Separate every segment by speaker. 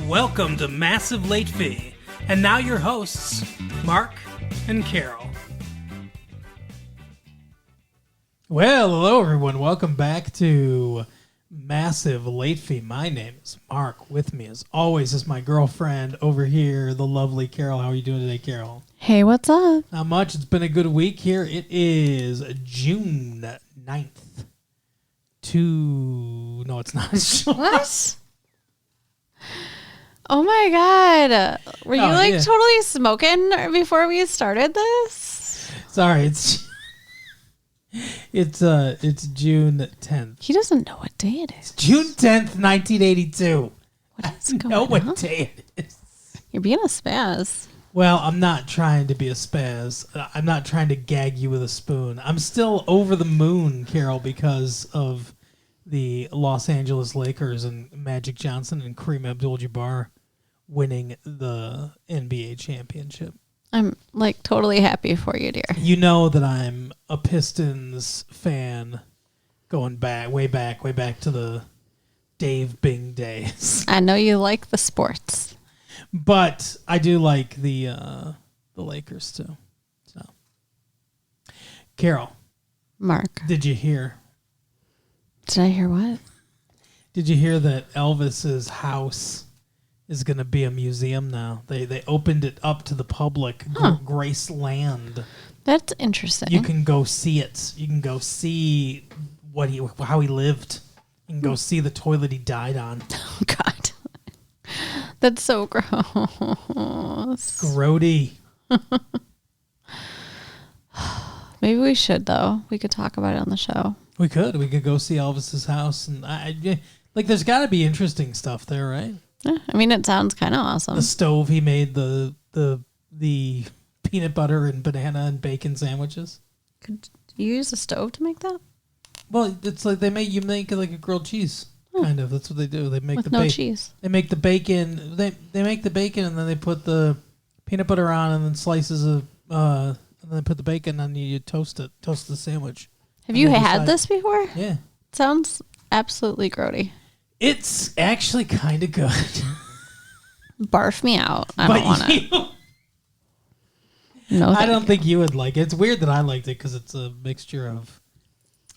Speaker 1: Welcome to Massive Late Fee. And now your hosts, Mark and Carol. Well, hello everyone. Welcome back to Massive Late Fee. My name is Mark. With me, as always, is my girlfriend over here, the lovely Carol. How are you doing today, Carol?
Speaker 2: Hey, what's up?
Speaker 1: Not much. It's been a good week here. It is June 9th. No, it's not.
Speaker 2: What? Oh my god. Were you totally smoking before we started this?
Speaker 1: Sorry, it's June 10th.
Speaker 2: He doesn't know what day it is.
Speaker 1: June 10th, 1982.
Speaker 2: What is
Speaker 1: I
Speaker 2: going
Speaker 1: know what
Speaker 2: on?
Speaker 1: day it is.
Speaker 2: You're being a spaz.
Speaker 1: Well, I'm not trying to be a spaz. I'm not trying to gag you with a spoon. I'm still over the moon, Carol, because of the Los Angeles Lakers and Magic Johnson and Kareem Abdul-Jabbar winning the NBA championship.
Speaker 2: I'm like totally happy for you, dear.
Speaker 1: You know that I'm a Pistons fan going way back to the Dave Bing days.
Speaker 2: I know you like the sports.
Speaker 1: But I do like the Lakers too. So, Carol,
Speaker 2: Mark,
Speaker 1: did you hear?
Speaker 2: did I hear what?
Speaker 1: Did you hear that Elvis's house is going to be a museum now? They opened it up to the public, Graceland.
Speaker 2: That's interesting.
Speaker 1: You can go see it. You can go see how he lived. You can go see the toilet he died on.
Speaker 2: Oh god. That's so gross.
Speaker 1: Grody.
Speaker 2: Maybe we should though. We could talk about it on the show.
Speaker 1: We could go see Elvis's house, and there's got to be interesting stuff there, right?
Speaker 2: Yeah, I mean, it sounds kind of awesome.
Speaker 1: The stove he made, the peanut butter and banana and bacon sandwiches.
Speaker 2: Could you use a stove to make that?
Speaker 1: Well, it's like you make it like a grilled cheese, kind of. That's what they do. They make
Speaker 2: With no cheese.
Speaker 1: They make the bacon. They make the bacon, and then they put the peanut butter on, and then slices of and then put the bacon, and you toast the sandwich.
Speaker 2: Have you had this before?
Speaker 1: Yeah.
Speaker 2: Sounds absolutely grody.
Speaker 1: It's actually kind of good.
Speaker 2: Barf me out. I don't want it. No,
Speaker 1: I don't think you would like it. It's weird that I liked it because it's a mixture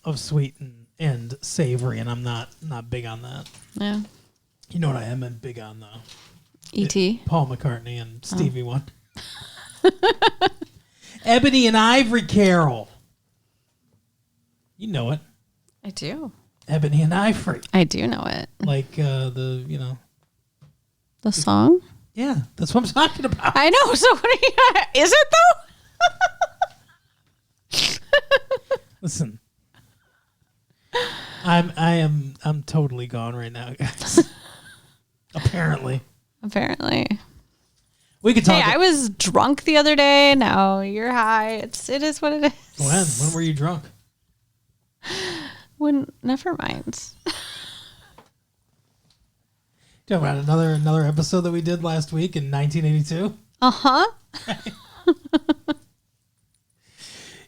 Speaker 1: of sweet and savory, and I'm not big on that.
Speaker 2: Yeah.
Speaker 1: You know what I am big on, though?
Speaker 2: E.T.
Speaker 1: Paul McCartney and Stevie Wonder. Ebony and Ivory, Carol. You know it.
Speaker 2: I do.
Speaker 1: Ebony and Ivory.
Speaker 2: I do know it.
Speaker 1: Like
Speaker 2: the song?
Speaker 1: Yeah, that's what I'm talking about.
Speaker 2: I know. So what are you, is it though?
Speaker 1: Listen. I'm totally gone right now, guys. Apparently. We could talk.
Speaker 2: Hey, I was drunk the other day. Now you're high. It is what it is.
Speaker 1: When were you drunk?
Speaker 2: Never mind.
Speaker 1: Talking about another episode that we did last week in 1982.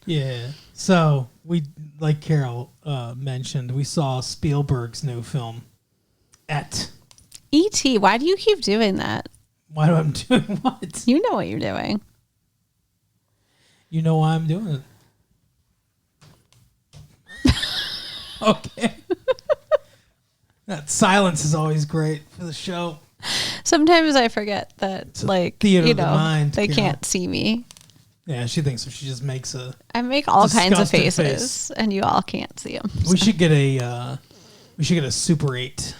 Speaker 1: Yeah. So we, like Carol mentioned, we saw Spielberg's new film,
Speaker 2: E.T. Why do you keep doing that?
Speaker 1: Why do I doing what?
Speaker 2: You know what you're doing.
Speaker 1: You know why I'm doing it. Okay. That silence is always great for the show.
Speaker 2: Sometimes I forget that,
Speaker 1: theater of the mind,
Speaker 2: they can't see me.
Speaker 1: Yeah, she thinks so. She just makes
Speaker 2: I make all kinds of faces,
Speaker 1: face.
Speaker 2: and you all can't see them.
Speaker 1: We should get a Super 8.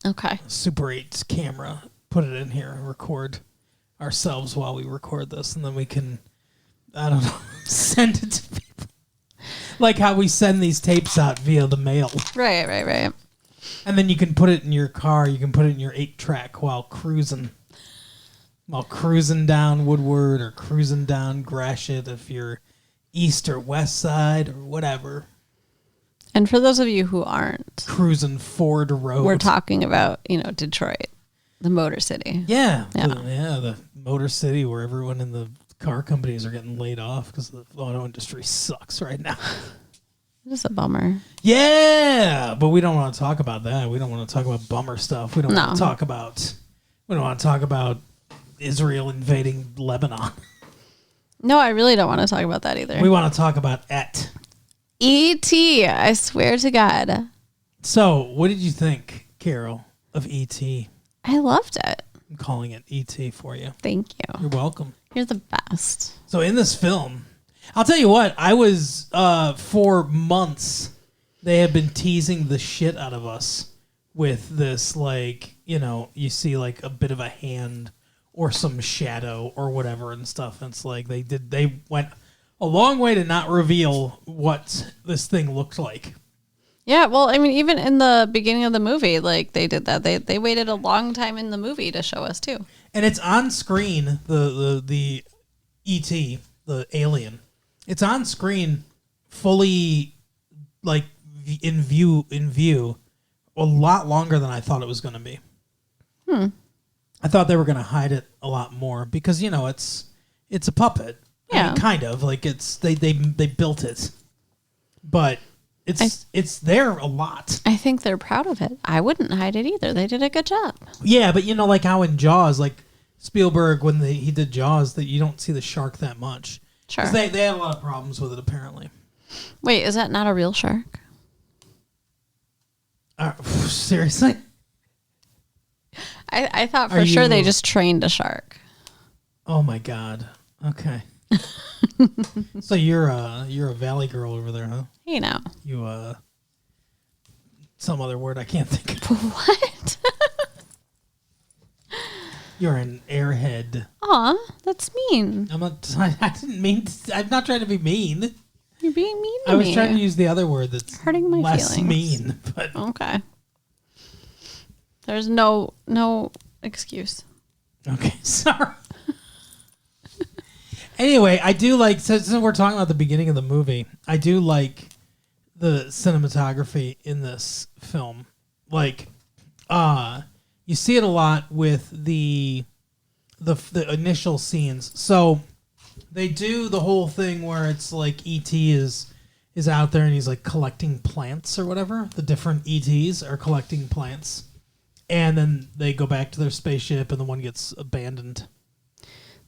Speaker 2: Okay.
Speaker 1: Super 8 camera. Put it in here and record ourselves while we record this, and then we can, I don't know, send it to people. Like how we send these tapes out via the mail.
Speaker 2: Right.
Speaker 1: And then you can put it in your car. You can put it in your 8-track while cruising. While cruising down Woodward or cruising down Gratiot if you're east or west side or whatever.
Speaker 2: And for those of you who aren't,
Speaker 1: cruising Ford Road.
Speaker 2: We're talking about, Detroit, the Motor City.
Speaker 1: Yeah. The Motor City where everyone in the car companies are getting laid off because the auto industry sucks right now.
Speaker 2: It's a bummer.
Speaker 1: Yeah, but we don't want to talk about that. We don't want to talk about bummer stuff. We don't want to talk about We don't want to talk about Israel invading Lebanon.
Speaker 2: No, I really don't want to talk about that either.
Speaker 1: We want to talk about Et.
Speaker 2: E.T., I swear to God.
Speaker 1: So, what did you think, Carol, of E.T.?
Speaker 2: I loved it.
Speaker 1: I'm calling it E.T. for you.
Speaker 2: Thank you.
Speaker 1: You're welcome.
Speaker 2: You're the best.
Speaker 1: So, in this film, I'll tell you what, I was, for months, they have been teasing the shit out of us with this, like, you know, you see, like, a bit of a hand or some shadow or whatever and stuff. And it's like they went a long way to not reveal what this thing looked like.
Speaker 2: Yeah, well, I mean, even in the beginning of the movie, like, they did that. They waited a long time in the movie to show us, too.
Speaker 1: And it's on screen, the E.T., the alien. It's on screen fully, like, in view, a lot longer than I thought it was going to be. I thought they were going to hide it a lot more because, you know, it's a puppet.
Speaker 2: Yeah.
Speaker 1: I mean, kind of. Like, it's they built it. But it's there a lot.
Speaker 2: I think they're proud of it. I wouldn't hide it either. They did a good job.
Speaker 1: Yeah, but you know, like how in Jaws, like Spielberg, when he did Jaws, that you don't see the shark that much.
Speaker 2: Sure.
Speaker 1: 'Cause they had a lot of problems with it, apparently.
Speaker 2: Wait, is that not a real shark?
Speaker 1: Seriously?
Speaker 2: I thought for sure they just trained a shark.
Speaker 1: Oh my God. Okay. So you're a valley girl over there, huh?
Speaker 2: You know.
Speaker 1: You some other word I can't think of.
Speaker 2: What?
Speaker 1: You're an airhead.
Speaker 2: Aw, that's mean.
Speaker 1: I didn't mean to, I'm not trying to be mean.
Speaker 2: You're being mean to
Speaker 1: I was
Speaker 2: me.
Speaker 1: trying to use the other word that's
Speaker 2: Hurting my
Speaker 1: less
Speaker 2: feelings.
Speaker 1: mean, but
Speaker 2: Okay. There's no excuse.
Speaker 1: okay, sorry. Anyway, I do like, since we're talking about the beginning of the movie, I do like the cinematography in this film. Like, you see it a lot with the initial scenes. So they do the whole thing where it's like E.T. is out there and he's like collecting plants or whatever. The different E.T.s are collecting plants. And then they go back to their spaceship and the one gets abandoned.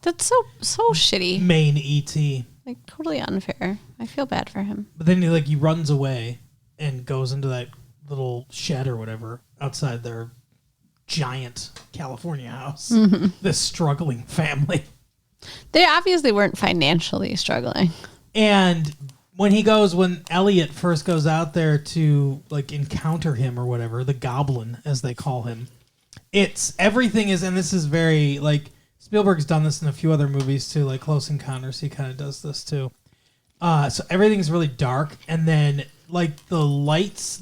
Speaker 2: That's so shitty.
Speaker 1: Main E.T.
Speaker 2: Like, totally unfair. I feel bad for him.
Speaker 1: But then he runs away and goes into that little shed or whatever outside their giant California house.
Speaker 2: Mm-hmm.
Speaker 1: This struggling family.
Speaker 2: They obviously weren't financially struggling.
Speaker 1: And when Elliot first goes out there to like encounter him or whatever, the goblin as they call him, everything is, and this is very like Spielberg's done this in a few other movies too, like Close Encounters, he kind of does this too. So everything's really dark, and then like the lights,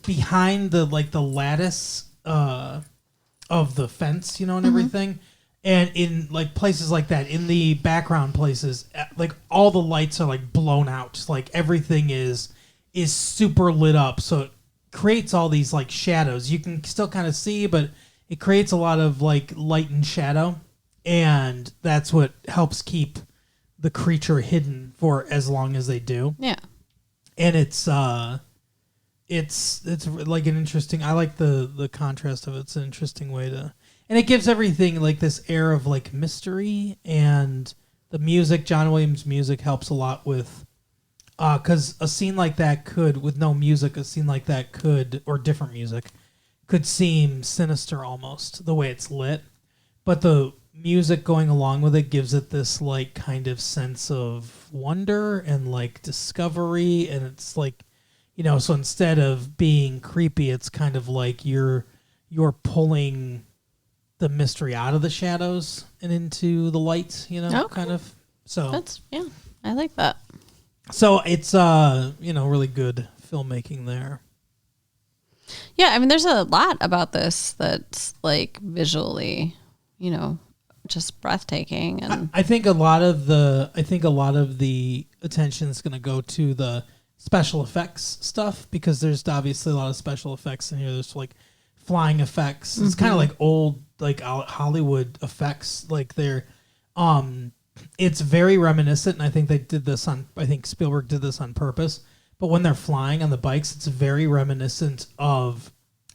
Speaker 1: behind the lattice of the fence, you know, and everything. And in like places like that, in the background places, like all the lights are like blown out. Like everything is super lit up. So it creates all these like shadows. You can still kind of see, but it creates a lot of like light and shadow. And that's what helps keep the creature hidden for as long as they do.
Speaker 2: Yeah.
Speaker 1: And it's like an interesting, I like the contrast of it. It's an interesting way to, and it gives everything like this air of like mystery, and the music, John Williams' music helps a lot with, because a scene like that could, with no music, or different music, could seem sinister almost, the way it's lit. But the music going along with it gives it this like kind of sense of wonder and like discovery, and it's like, you know, so instead of being creepy, it's kind of like you're pulling the mystery out of the shadows and into the light, you know,
Speaker 2: Okay.
Speaker 1: kind of. So
Speaker 2: Yeah, I like that.
Speaker 1: So it's really good filmmaking there.
Speaker 2: Yeah, I mean, there's a lot about this that's like visually, you know, just breathtaking. And
Speaker 1: I think a lot of the attention is going to go to the special effects stuff, because there's obviously a lot of special effects in here. There's like flying effects. It's kind of like old like Hollywood effects. Like they're it's very reminiscent, and I think Spielberg did this on purpose. But when they're flying on the bikes, it's very reminiscent of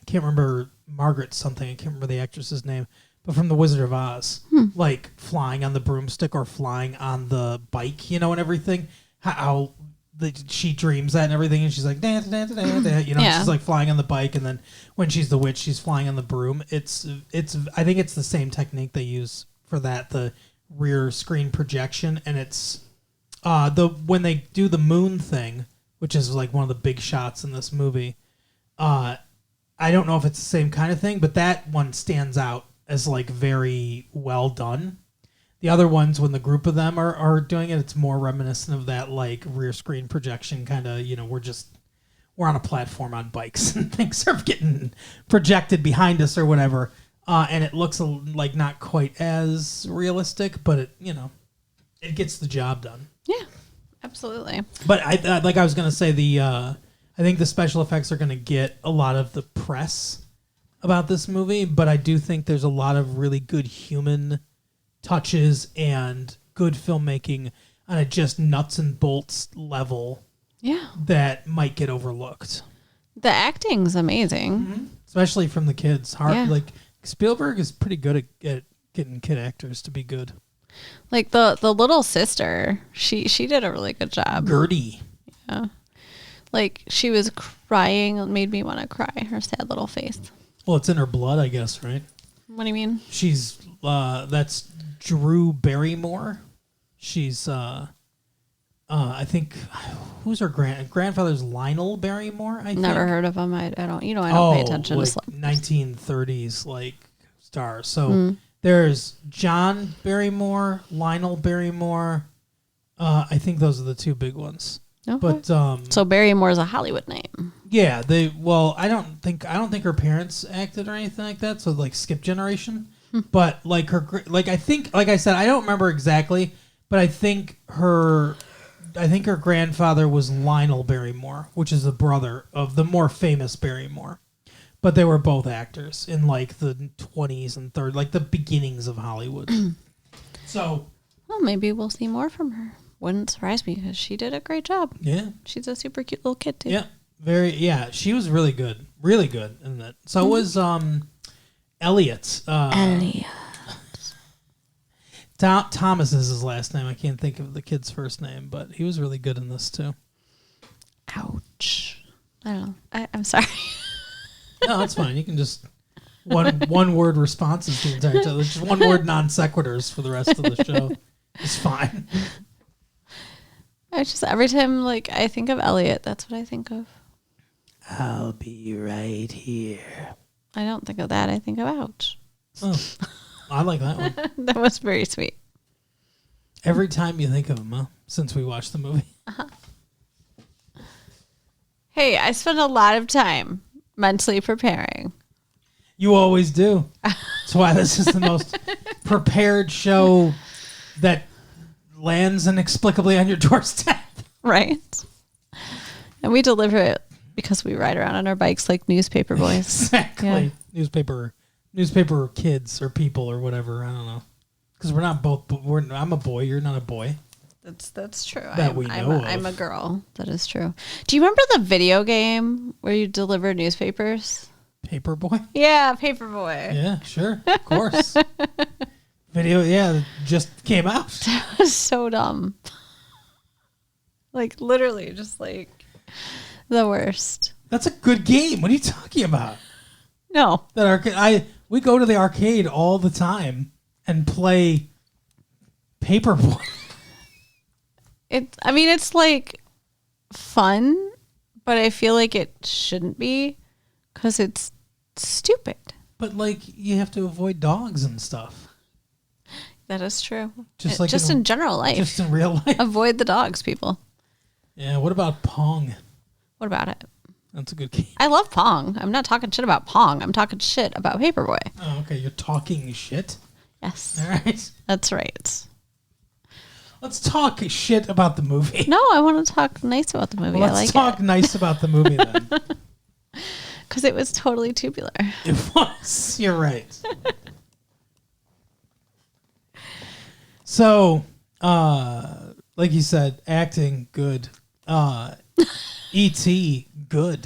Speaker 1: can't remember Margaret something. I can't remember the actress's name, but from The Wizard of Oz, like flying on the broomstick or flying on the bike, and everything. How she dreams that and everything, and she's like, dance, dance, dance, dance,
Speaker 2: Yeah.
Speaker 1: she's like flying on the bike, and then when she's the witch, she's flying on the broom. It's. I think it's the same technique they use for that, the rear screen projection, and it's when they do the moon thing, which is like one of the big shots in this movie. I don't know if it's the same kind of thing, but that one stands out as like very well done. The other ones, when the group of them are doing it, it's more reminiscent of that like rear screen projection kind of, we're on a platform on bikes and things are getting projected behind us or whatever. And it looks like not quite as realistic, but it gets the job done.
Speaker 2: Yeah, absolutely.
Speaker 1: But I was going to say, I think the special effects are going to get a lot of the press about this movie, but I do think there's a lot of really good human touches and good filmmaking on a just nuts and bolts level.
Speaker 2: Yeah.
Speaker 1: That might get overlooked.
Speaker 2: The acting's amazing.
Speaker 1: Especially from the kids.
Speaker 2: Yeah.
Speaker 1: Like Spielberg is pretty good at getting kid actors to be good.
Speaker 2: Like the little sister, she did a really good job.
Speaker 1: Gertie.
Speaker 2: Yeah. Like she was crying, made me want to cry, her sad little face.
Speaker 1: Well, it's in her blood, I guess, right?
Speaker 2: What do you mean?
Speaker 1: She's that's Drew Barrymore. She's I think who's her grandfather's Lionel Barrymore, I think.
Speaker 2: Never heard of him. I don't I don't pay attention
Speaker 1: like
Speaker 2: to celebrities.
Speaker 1: 1930s like stars. So there's John Barrymore, Lionel Barrymore. I think those are the two big ones.
Speaker 2: Okay.
Speaker 1: But
Speaker 2: So Barrymore's a Hollywood name.
Speaker 1: yeah, I don't think her parents acted or anything like that, so like skip generation. But like I said, I don't remember exactly, but I think her grandfather was Lionel Barrymore, which is the brother of the more famous Barrymore. But they were both actors in like the 20s and 30s, like the beginnings of Hollywood. So,
Speaker 2: Well, maybe we'll see more from her. Wouldn't surprise me because she did a great job.
Speaker 1: yeah.
Speaker 2: She's a super cute little kid too.
Speaker 1: Yeah, she was really good in that. So was Elliot.
Speaker 2: Elliot.
Speaker 1: Thomas is his last name. I can't think of the kid's first name, but he was really good in this too.
Speaker 2: Ouch. I don't know. I'm sorry.
Speaker 1: No, that's fine. You can just one word responses the entire time. Just one word non sequiturs for the rest of the show. It's fine.
Speaker 2: I just every time like I think of Elliot, that's what I think of.
Speaker 1: I'll be right here.
Speaker 2: I don't think of that. I think of ouch.
Speaker 1: Oh, I like that one.
Speaker 2: That was very sweet.
Speaker 1: Every time you think of him, huh? Since we watched the movie.
Speaker 2: Hey, I spend a lot of time mentally preparing.
Speaker 1: You always do. That's why this is the most prepared show that lands inexplicably on your doorstep.
Speaker 2: Right? And we deliver it because we ride around on our bikes like newspaper boys.
Speaker 1: Exactly.
Speaker 2: Yeah.
Speaker 1: Newspaper kids or people or whatever. I don't know. Because we're not both. I'm a boy. You're not a boy.
Speaker 2: That's true.
Speaker 1: That we know of.
Speaker 2: I'm a girl. That is true. Do you remember the video game where you deliver newspapers?
Speaker 1: Paperboy?
Speaker 2: Yeah, Paperboy.
Speaker 1: Yeah, sure. Of course. Video, yeah, just came out.
Speaker 2: That was so dumb. Like, literally, just like the worst.
Speaker 1: That's a good game. What are you talking about?
Speaker 2: No.
Speaker 1: That arcade. We go to the arcade all the time and play Paperboy.
Speaker 2: It's like fun, but I feel like it shouldn't be because it's stupid.
Speaker 1: But like, you have to avoid dogs and stuff.
Speaker 2: That is true.
Speaker 1: Just
Speaker 2: in general life.
Speaker 1: Just in real life.
Speaker 2: Avoid the dogs, people.
Speaker 1: Yeah. What about Pong?
Speaker 2: What about it?
Speaker 1: That's a good game.
Speaker 2: I love Pong. I'm not talking shit about Pong. I'm talking shit about Paperboy.
Speaker 1: Oh, okay. You're talking shit.
Speaker 2: Yes.
Speaker 1: All right.
Speaker 2: That's right.
Speaker 1: Let's talk shit about the movie.
Speaker 2: No, I want to talk nice about the movie.
Speaker 1: Let's
Speaker 2: I like
Speaker 1: talk
Speaker 2: it.
Speaker 1: nice about the movie then.
Speaker 2: Because it was totally tubular.
Speaker 1: It was. You're right. So, like you said, acting good. E.T. good.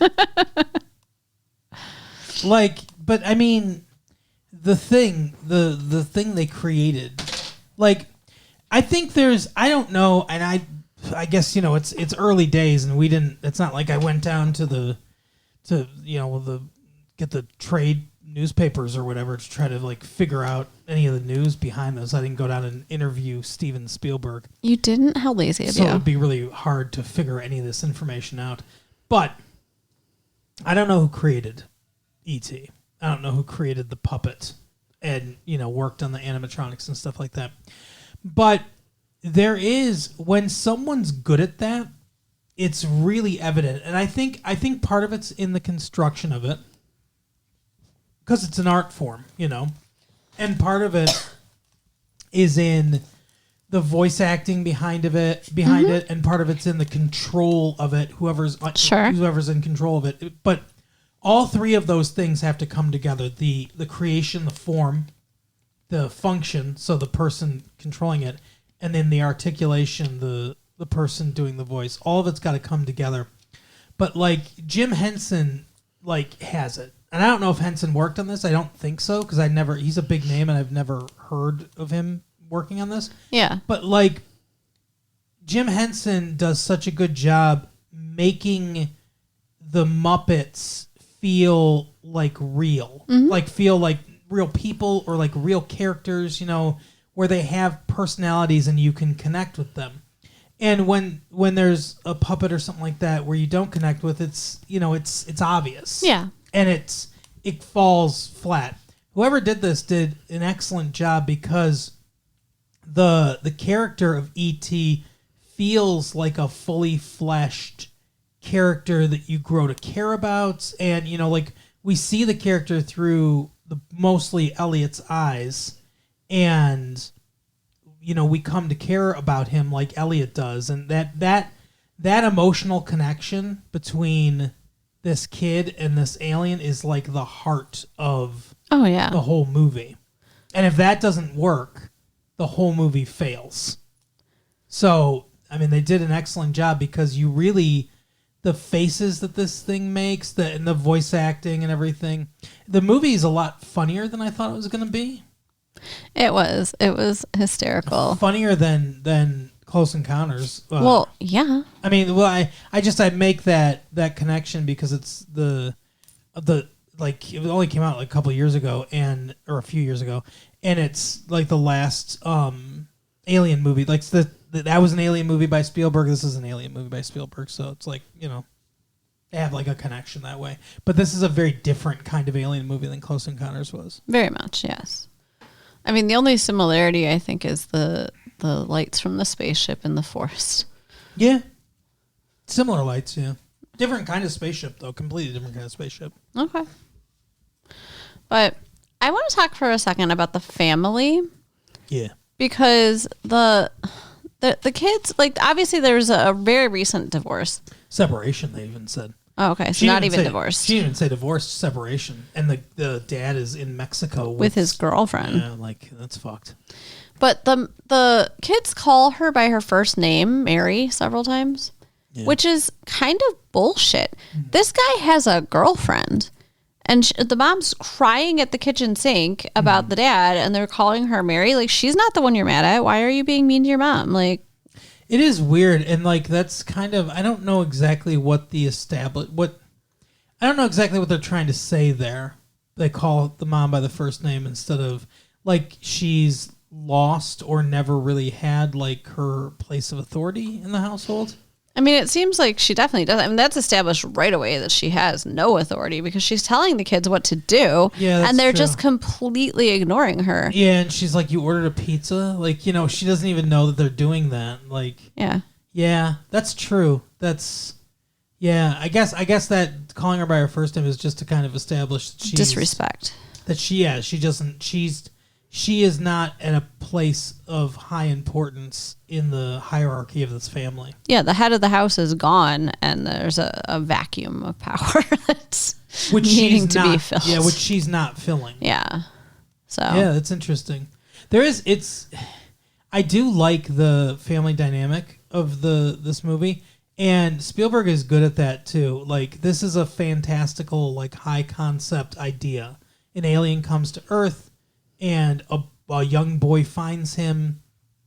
Speaker 1: Like, but I mean, the thing they created, like, I think I don't know, and I guess, it's early days, and it's not like I went down to get the trade newspapers or whatever to try to like figure out any of the news behind this. I didn't go down and interview Steven Spielberg.
Speaker 2: You didn't? How lazy of
Speaker 1: So
Speaker 2: you.
Speaker 1: it would be really hard to figure any of this information out. But I don't know who created E.T. I don't know who created the puppet and, worked on the animatronics and stuff like that. But when someone's good at that, it's really evident. And I think part of it's in the construction of it, because it's an art form, and part of it is in the voice acting behind it, and part of it's in the control of it, whoever's in control of it. But all three of those things have to come together: the creation, the form, the function, so the person controlling it, and then the articulation, the person doing the voice. All of it's got to come together. But like Jim Henson, has it. And I don't know if Henson worked on this. I don't think so, because he's a big name and I've never heard of him working on this.
Speaker 2: Yeah.
Speaker 1: But Jim Henson does such a good job making the Muppets feel like real. Feel like real people or like real characters, where they have personalities and you can connect with them. And when there's a puppet or something like that where you don't connect with, it's obvious.
Speaker 2: Yeah.
Speaker 1: And it falls flat. Whoever did this did an excellent job, because the character of E.T. feels like a fully fleshed character that you grow to care about. And, we see the character through mostly Elliot's eyes, and, we come to care about him like Elliot does. And that emotional connection between this kid and this alien is like the heart of the whole movie. And if that doesn't work, the whole movie fails. So, I mean, they did an excellent job, because you really, the faces that this thing makes, and the voice acting and everything, the movie is a lot funnier than I thought it was going to be.
Speaker 2: It was hysterical.
Speaker 1: Funnier than Close Encounters.
Speaker 2: Well, yeah.
Speaker 1: I mean, I make that connection because it's it only came out like a couple of years ago, or a few years ago, and it's like the last Alien movie. Like that was an Alien movie by Spielberg. This is an Alien movie by Spielberg, so it's like, they have like a connection that way. But this is a very different kind of Alien movie than Close Encounters was.
Speaker 2: Very much, yes. I mean, the only similarity I think is the lights from the spaceship in the forest.
Speaker 1: Yeah. Similar lights, yeah. Different kind of spaceship, though. Completely different kind of spaceship.
Speaker 2: Okay. But I want to talk for a second about the family.
Speaker 1: Yeah.
Speaker 2: Because the kids, obviously there's a very recent divorce.
Speaker 1: Separation, they even said.
Speaker 2: Oh, okay. So not even divorced.
Speaker 1: She didn't even say divorced, separation. And the dad is in Mexico
Speaker 2: with his girlfriend.
Speaker 1: Yeah, that's fucked.
Speaker 2: But the kids call her by her first name, Mary, several times, which is kind of bullshit. This guy has a girlfriend, and the mom's crying at the kitchen sink about the dad, and they're calling her Mary. Like, she's not the one you're mad at. Why are you being mean to your mom? Like,
Speaker 1: it is weird, and that's kind of, I don't know exactly what I don't know exactly what they're trying to say there. They call the mom by the first name instead of she's lost or never really had her place of authority in the household.
Speaker 2: I mean, it seems like she definitely does. I mean, that's established right away that she has no authority, because she's telling the kids what to do, and they're just completely ignoring her.
Speaker 1: Yeah, and she's like, "You ordered a pizza?" She doesn't even know that they're doing that. Yeah, that's true. I guess that calling her by her first name is just to kind of establish that she's
Speaker 2: disrespect.
Speaker 1: That she is not at a place of high importance in the hierarchy of this family.
Speaker 2: Yeah, the head of the house is gone, and there's a vacuum of power that's needing to be filled.
Speaker 1: Yeah, which she's not filling.
Speaker 2: Yeah. So
Speaker 1: yeah, that's interesting. I do like the family dynamic of this movie, And Spielberg is good at that too. Like, this is a fantastical, like, high concept idea. An alien comes to Earth, and a young boy finds him.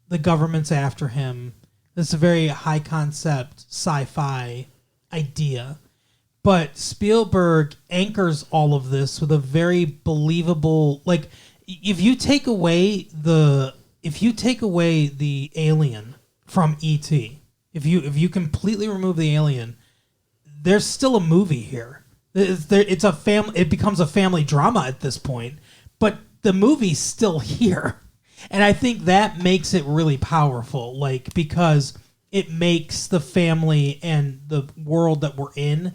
Speaker 1: The government's after him. This is a very high concept sci-fi idea. But Spielberg anchors all of this with a very believable, like, if you take away the alien from E.T., if you completely remove the alien, there's still a movie here. It becomes a family drama at this point, but the movie's still here. And I think that makes it really powerful, like, because it makes the family and the world that we're in,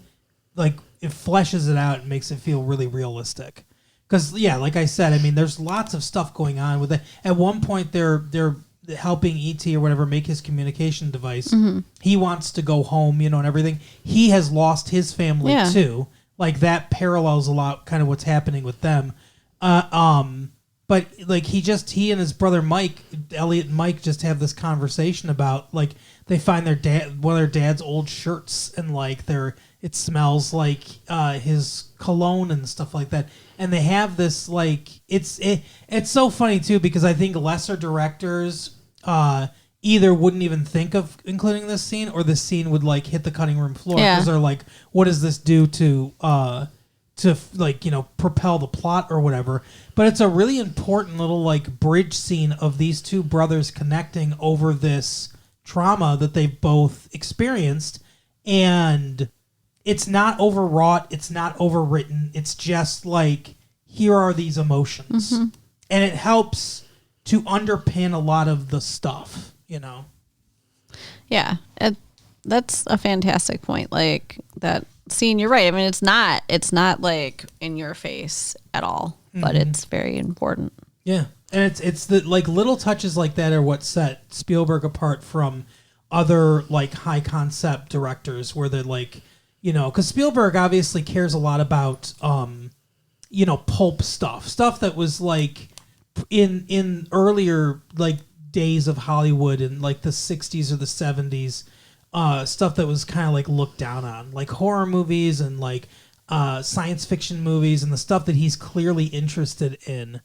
Speaker 1: like, it fleshes it out and makes it feel really realistic. Because, yeah, like I said, I mean, there's lots of stuff going on with it. At one point, they're helping E.T. or whatever make his communication device. Mm-hmm. He wants to go home, you know, and everything. He has lost his family, too. Like, that parallels a lot kind of what's happening with them. But, like, he and his brother Mike, Elliot and Mike, just have this conversation about, like, they find one of their dad's old shirts, and, like, it smells like his cologne and stuff like that. And they have this, like, it's so funny, too, because I think lesser directors either wouldn't even think of including this scene, or this scene would, like, hit the cutting room floor. Because they're like, what does this do to like, you know, propel the plot or whatever. But it's a really important little, like, bridge scene of these two brothers connecting over this trauma that they've both experienced. And it's not overwrought. It's not overwritten. It's just like, here are these emotions. Mm-hmm. And it helps to underpin a lot of the stuff, you know?
Speaker 2: Yeah. That's a fantastic point. Like, that scene, you're right. I mean, it's not like in your face at all, but it's very important.
Speaker 1: Yeah. And it's the, like, little touches like that are what set Spielberg apart from other, like, high concept directors, where they're like, you know, because Spielberg obviously cares a lot about, you know, pulp stuff that was, like, in earlier, like, days of Hollywood in, like, the 60s or the 70s. Stuff that was kind of, like, looked down on, like horror movies and, like, science fiction movies, and the stuff that he's clearly interested in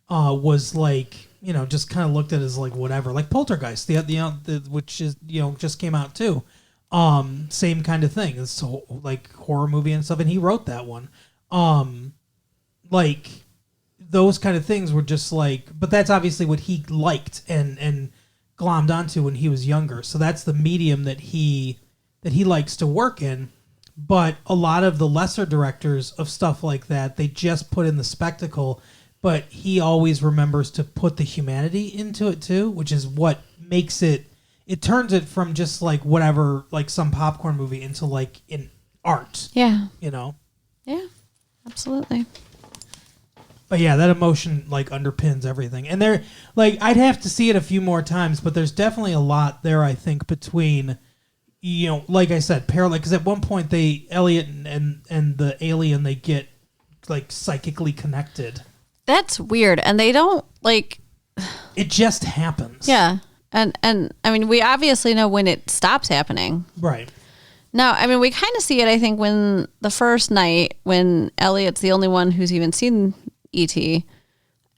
Speaker 1: was, like, you know, just kind of looked at as, like, whatever, like Poltergeist, which is, you know, just came out too. Same kind of thing. It's like horror movie and stuff, and he wrote that one. Like, those kind of things were just like, but that's obviously what he liked and glommed onto when he was younger. So that's the medium that he likes to work in. But a lot of the lesser directors of stuff like that, they just put in the spectacle, but he always remembers to put the humanity into it too, which is what makes it turns it from just, like, whatever, like, some popcorn movie into, like, an art.
Speaker 2: Yeah.
Speaker 1: You know?
Speaker 2: Yeah, absolutely.
Speaker 1: But yeah, that emotion, like, underpins everything. And there, like, I'd have to see it a few more times, but there's definitely a lot there, I think, between, you know, like I said, parallel, because at one point Elliot and the alien, they get, like, psychically connected.
Speaker 2: That's weird. And they don't, like,
Speaker 1: it just happens.
Speaker 2: Yeah. And I mean, we obviously know when it stops happening.
Speaker 1: Right.
Speaker 2: No, I mean, we kind of see it, I think, when the first night, when Elliot's the only one who's even seen E.T.,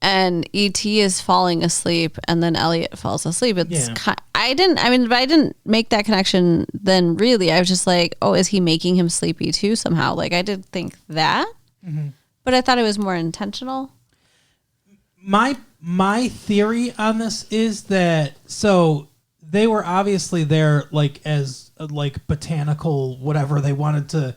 Speaker 2: and E.T. is falling asleep, and then Elliot falls asleep. It's I didn't make that connection then, really. I was just like, oh, is he making him sleepy too somehow? Like, I did think that, but I thought it was more intentional.
Speaker 1: My theory on this is that, so they were obviously there, like, as like botanical whatever. They wanted to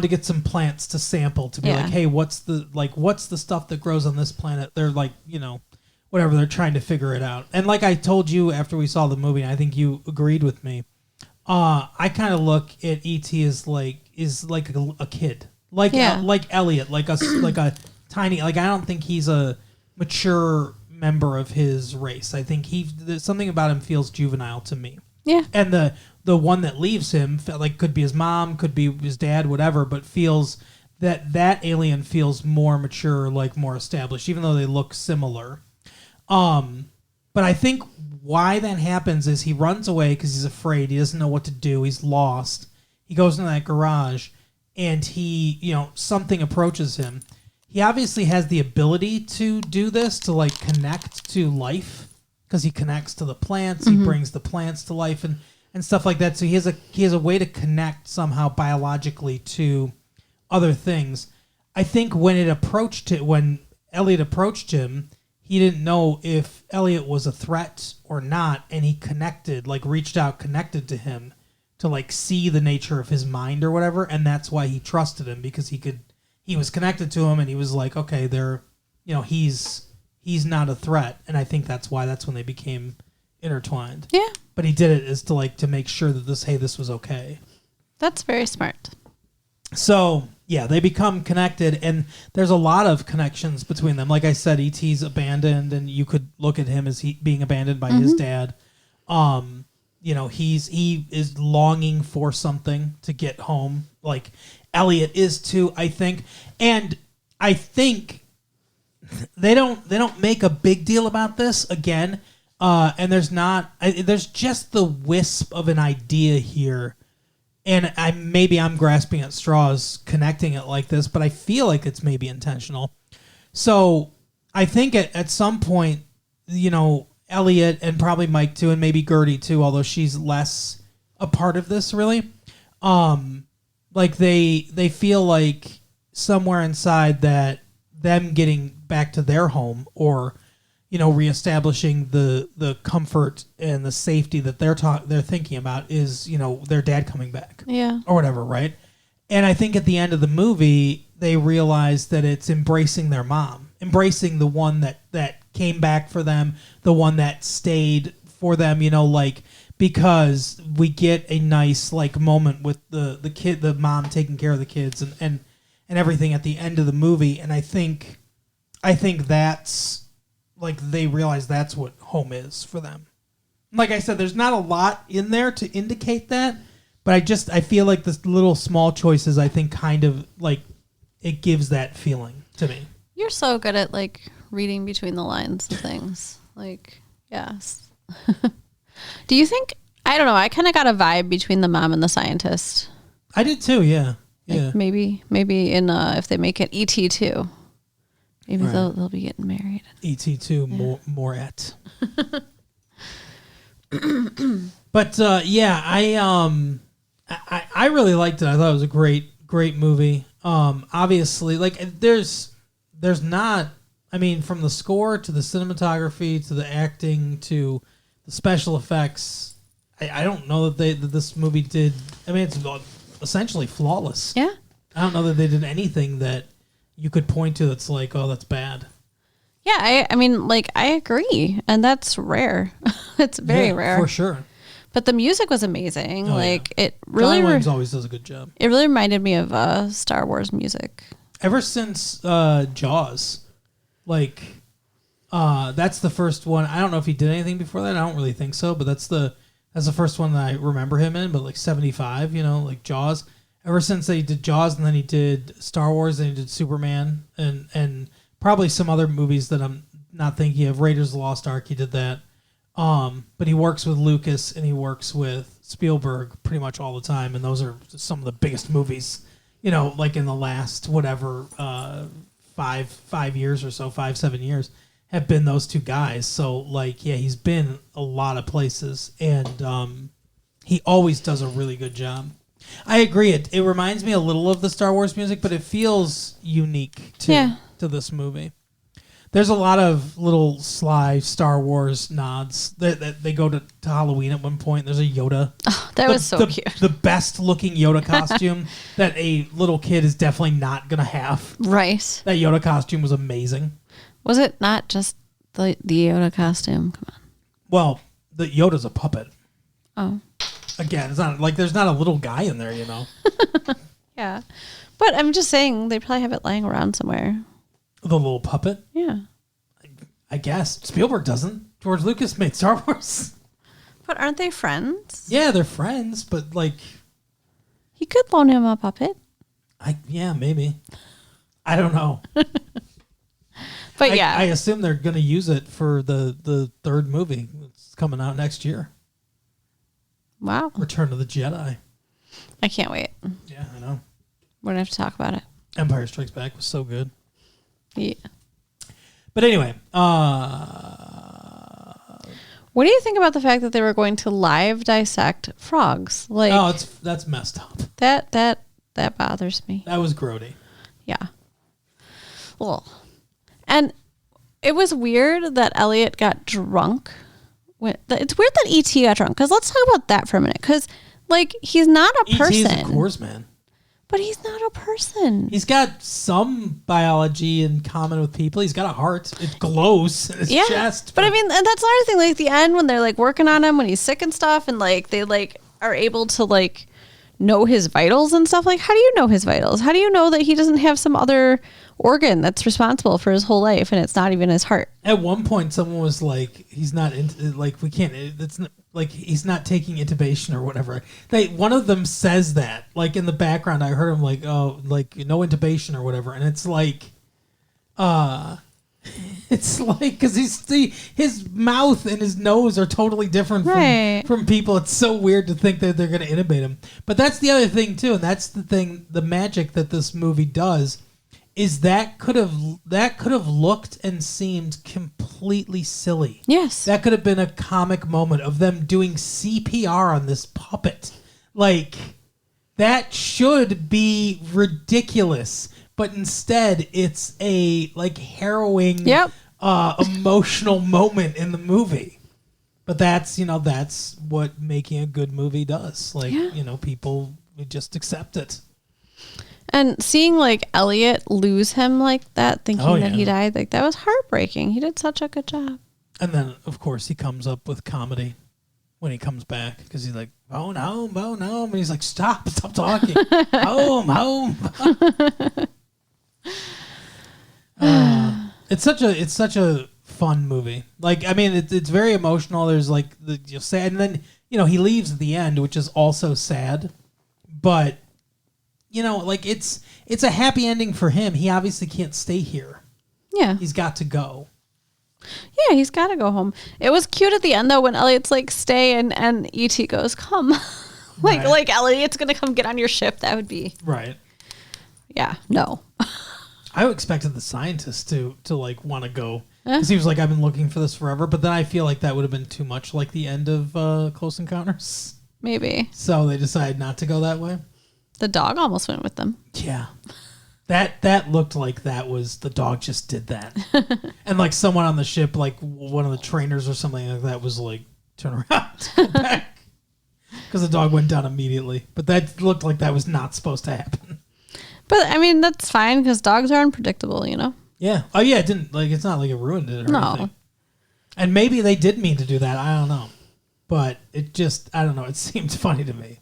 Speaker 1: get some plants to sample to be like, hey, what's the stuff that grows on this planet? They're like, you know, whatever, they're trying to figure it out. And like I told you after we saw the movie, I think you agreed with me. I kind of look at E.T. as like a kid, like Elliot, like a tiny, like, I don't think he's a mature member of his race. I think there's something about him feels juvenile to me.
Speaker 2: Yeah.
Speaker 1: And the one that leaves him, like, could be his mom, could be his dad, whatever, but feels that alien feels more mature, like, more established, even though they look similar. But I think why that happens is he runs away because he's afraid. He doesn't know what to do. He's lost. He goes into that garage, and something approaches him. He obviously has the ability to do this, to like connect to life, because he connects to the plants. He brings the plants to life and stuff like that. So he has a way to connect somehow biologically to other things. I think when Elliot approached him, he didn't know if Elliot was a threat or not, and he reached out, connected to him to like see the nature of his mind or whatever, and that's why he trusted him, because he was connected to him, and he was like, okay, he's not a threat, and I think that's when they became intertwined.
Speaker 2: Yeah.
Speaker 1: But he did it as to make sure that this was okay.
Speaker 2: That's very smart.
Speaker 1: So, yeah, they become connected, and there's a lot of connections between them. Like I said, E.T.'s abandoned, and you could look at him as being abandoned by his dad. He is longing for something to get home, like Elliot is too, I think. And I think they don't make a big deal about this again. And there's just the wisp of an idea here. And I'm grasping at straws connecting it like this, but I feel like it's maybe intentional. So I think at some point, Elliot and probably Mike too, and maybe Gertie too, although she's less a part of this really. Like they feel like somewhere inside that them getting back to their home, or reestablishing the comfort and the safety that they're thinking about is their dad coming back, or whatever, right? And I think at the end of the movie they realize that it's embracing their mom, embracing the one that came back for them, the one that stayed for them, because we get a nice moment with the mom taking care of the kids and everything at the end of the movie. And I think that's they realize that's what home is for them. Like I said, there's not a lot in there to indicate that, but I feel like the little small choices, I think kind of it gives that feeling to me.
Speaker 2: You're so good at reading between the lines of things. Yes. Do you think, I don't know, I kind of got a vibe between the mom and the scientist.
Speaker 1: I did too, yeah. Yeah.
Speaker 2: Maybe in if they make it E.T. too. Maybe right. they'll be getting married.
Speaker 1: E.T. too, Moret. But I really liked it. I thought it was a great movie. Obviously, there's not, from the score to the cinematography to the acting to the special effects, I don't know that this movie did. It's essentially flawless.
Speaker 2: Yeah.
Speaker 1: I don't know that they did anything that you could point to that's that's bad.
Speaker 2: Yeah, I agree, and that's rare. It's very rare
Speaker 1: for sure.
Speaker 2: But the music was amazing. It really
Speaker 1: John Williams always does a good job.
Speaker 2: It really reminded me of Star Wars music.
Speaker 1: Ever since Jaws, that's the first one. I don't know if he did anything before that. I don't really think so, but that's the first one that I remember him in. But 75, Jaws. Ever since they did Jaws, and then he did Star Wars, and he did Superman, and probably some other movies that I'm not thinking of. Raiders of the Lost Ark, he did that. But he works with Lucas and he works with Spielberg pretty much all the time, and those are some of the biggest movies, in the last 5 years or so, 7 years, have been those two guys. So he's been a lot of places, and he always does a really good job. I agree. It reminds me a little of the Star Wars music, but it feels unique to this movie. There's a lot of little sly Star Wars nods. That they go to Halloween at one point. There's a Yoda.
Speaker 2: Oh, that was so cute.
Speaker 1: The best looking Yoda costume that a little kid is definitely not going to have.
Speaker 2: Right.
Speaker 1: That Yoda costume was amazing.
Speaker 2: Was it not just the Yoda costume? Come on.
Speaker 1: Well, the Yoda's a puppet.
Speaker 2: Oh.
Speaker 1: Again, it's not there's not a little guy in there,
Speaker 2: Yeah. But I'm just saying they probably have it lying around somewhere.
Speaker 1: The little puppet?
Speaker 2: Yeah.
Speaker 1: I guess. Spielberg doesn't. George Lucas made Star Wars.
Speaker 2: But aren't they friends?
Speaker 1: Yeah, they're friends, but
Speaker 2: he could loan him a puppet.
Speaker 1: Yeah, maybe. I don't know.
Speaker 2: But yeah.
Speaker 1: I assume they're going to use it for the third movie. It's coming out next year.
Speaker 2: Wow.
Speaker 1: Return of the Jedi.
Speaker 2: I can't wait.
Speaker 1: Yeah, I know.
Speaker 2: We're going to have to talk about it.
Speaker 1: Empire Strikes Back was so good.
Speaker 2: Yeah.
Speaker 1: But anyway,
Speaker 2: what do you think about the fact that they were going to live dissect frogs? Like,
Speaker 1: that's messed up.
Speaker 2: that bothers me.
Speaker 1: That was grody.
Speaker 2: Yeah. Well, and it was weird that Elliot got drunk. It's weird that E.T. got drunk. Because let's talk about that for a minute. Because, like, he's not a person.
Speaker 1: E.T. is a course man.
Speaker 2: But he's not a person.
Speaker 1: He's got some biology in common with people. He's got a heart. It glows in his chest.
Speaker 2: But I mean, and that's another thing. Like, at the end, when they're, like, working on him when he's sick and stuff, and, like, they, like, are able to, like, know his vitals and stuff. Like, how do you know his vitals? How do you know that he doesn't have some other organ that's responsible for his whole life and it's not even his heart?
Speaker 1: At one point, someone was like, he's not, like, we can't, it's not, like, he's not taking intubation or whatever. One of them says that, like, in the background, I heard him like, oh, like, no intubation or whatever. And it's like, because his mouth and his nose are totally different from people. It's so weird to think that they're going to intubate him. But that's the other thing too, and that's the thing, the magic that this movie does is that could have looked and seemed completely silly.
Speaker 2: Yes.
Speaker 1: That could have been a comic moment of them doing CPR on this puppet. Like, that should be ridiculous. But instead, it's a, like, harrowing, emotional moment in the movie. But that's what making a good movie does. Like, people just accept it.
Speaker 2: And seeing, like, Elliot lose him like that, thinking that he died, like, that was heartbreaking. He did such a good job.
Speaker 1: And then, of course, he comes up with comedy when he comes back. Because he's like, bone home. And he's like, stop talking. home. It's such a fun movie. Like, I mean, it's very emotional. There's, like, you'll say, and then, he leaves at the end, which is also sad. But... like it's a happy ending for him. He obviously can't stay here.
Speaker 2: Yeah.
Speaker 1: He's got to go.
Speaker 2: Yeah, he's got to go home. It was cute at the end, though, when Elliot's like, stay, and E.T. goes, come. like Elliot's going to come get on your ship. That would be...
Speaker 1: Right.
Speaker 2: Yeah, no.
Speaker 1: I expected the scientist to like, want to go. Because he was like, I've been looking for this forever. But then I feel like that would have been too much like the end of Close Encounters.
Speaker 2: Maybe.
Speaker 1: So they decided not to go that way.
Speaker 2: The dog almost went with them.
Speaker 1: Yeah. That looked like that was the dog just did that. And like someone on the ship, like one of the trainers or something like that was like, turn around, go back. Because the dog went down immediately. But that looked like that was not supposed to happen.
Speaker 2: But I mean, that's fine because dogs are unpredictable,
Speaker 1: Yeah. Oh yeah, it didn't, like, it's not like it ruined it or anything. And maybe they did mean to do that. I don't know. But it just, I don't know. It seemed funny to me.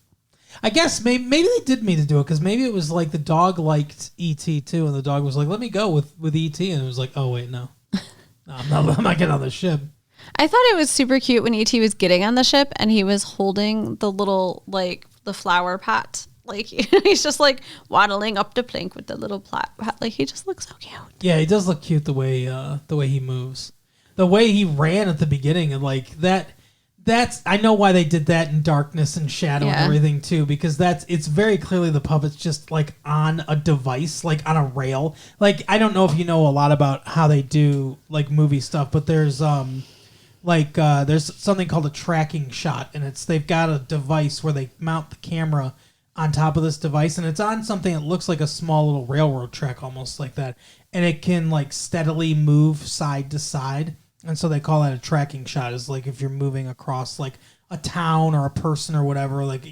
Speaker 1: I guess maybe they did mean to do it because maybe it was like the dog liked E.T. too, and the dog was like, "Let me go with E.T." and it was like, "Oh wait, no, I'm not getting on the ship."
Speaker 2: I thought it was super cute when E.T. was getting on the ship and he was holding the little the flower pot, like he's just like waddling up the plank with the little pot. Like he just looks so cute.
Speaker 1: Yeah, he does look cute the way he moves, the way he ran at the beginning, and like that. I know why they did that in darkness and shadow and everything too, because it's very clearly the puppet's just like on a device, like on a rail. Like, I don't know if you know a lot about how they do like movie stuff, but there's there's something called a tracking shot, and they've got a device where they mount the camera on top of this device, and it's on something that looks like a small little railroad track, almost like that, and it can like steadily move side to side. And so they call that a tracking shot, is like if you're moving across like a town or a person or whatever, like,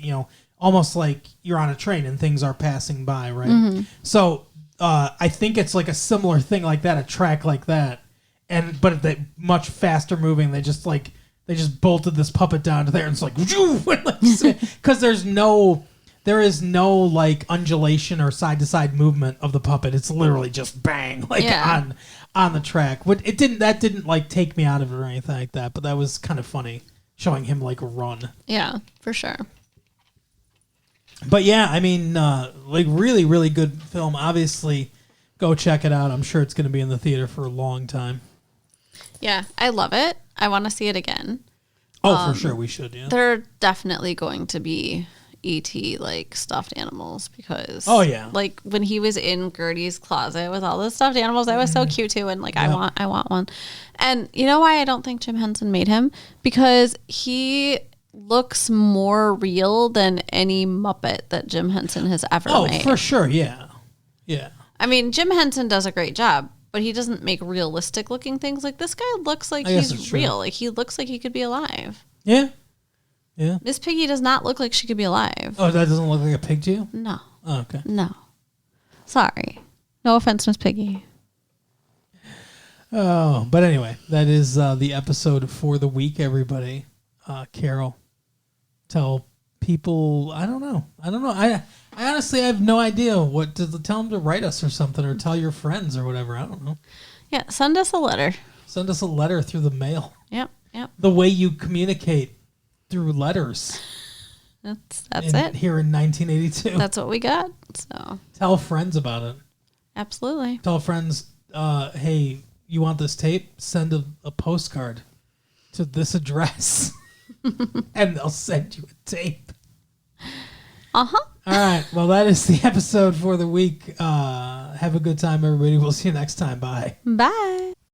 Speaker 1: almost like you're on a train and things are passing by, right? Mm-hmm. So I think it's like a similar thing like that, a track like that, but they much faster moving. They just bolted this puppet down to there, and it's like, because there is no like undulation or side to side movement of the puppet. It's literally just bang, like on the track. That didn't like take me out of it or anything like that, but that was kind of funny showing him like run.
Speaker 2: Yeah, for sure.
Speaker 1: But yeah, I mean, like really, really good film. Obviously, go check it out. I'm sure it's going to be in the theater for a long time.
Speaker 2: Yeah, I love it. I want to see it again.
Speaker 1: Oh, for sure. We should, yeah.
Speaker 2: They're definitely going to be E.T. like stuffed animals because like when he was in Gertie's closet with all the stuffed animals, that was so cute too. And like, I want one. And you know why I don't think Jim Henson made him? Because he looks more real than any Muppet that Jim Henson has ever made.
Speaker 1: Oh, for sure. Yeah. Yeah.
Speaker 2: I mean, Jim Henson does a great job, but he doesn't make realistic looking things. Like this guy looks like he's real. Like he looks like he could be alive.
Speaker 1: Yeah. Yeah.
Speaker 2: Miss Piggy does not look like she could be alive.
Speaker 1: Oh, that doesn't look like a pig to you?
Speaker 2: No.
Speaker 1: Oh, okay.
Speaker 2: No. Sorry. No offense, Miss Piggy.
Speaker 1: Oh, but anyway, that is the episode for the week, everybody. Carol, tell people, I don't know. I honestly have no idea what to tell them to write us or something, or tell your friends or whatever. I don't know.
Speaker 2: Yeah, send us a letter.
Speaker 1: Send us a letter through the mail.
Speaker 2: Yep.
Speaker 1: The way you communicate through letters.
Speaker 2: That's it.
Speaker 1: Here in 1982.
Speaker 2: That's what we got. So
Speaker 1: tell friends about it.
Speaker 2: Absolutely.
Speaker 1: Tell friends, hey, you want this tape? Send a postcard to this address. And they'll send you a tape.
Speaker 2: Uh-huh.
Speaker 1: All right. Well, that is the episode for the week. Have a good time, everybody. We'll see you next time. Bye.
Speaker 2: Bye.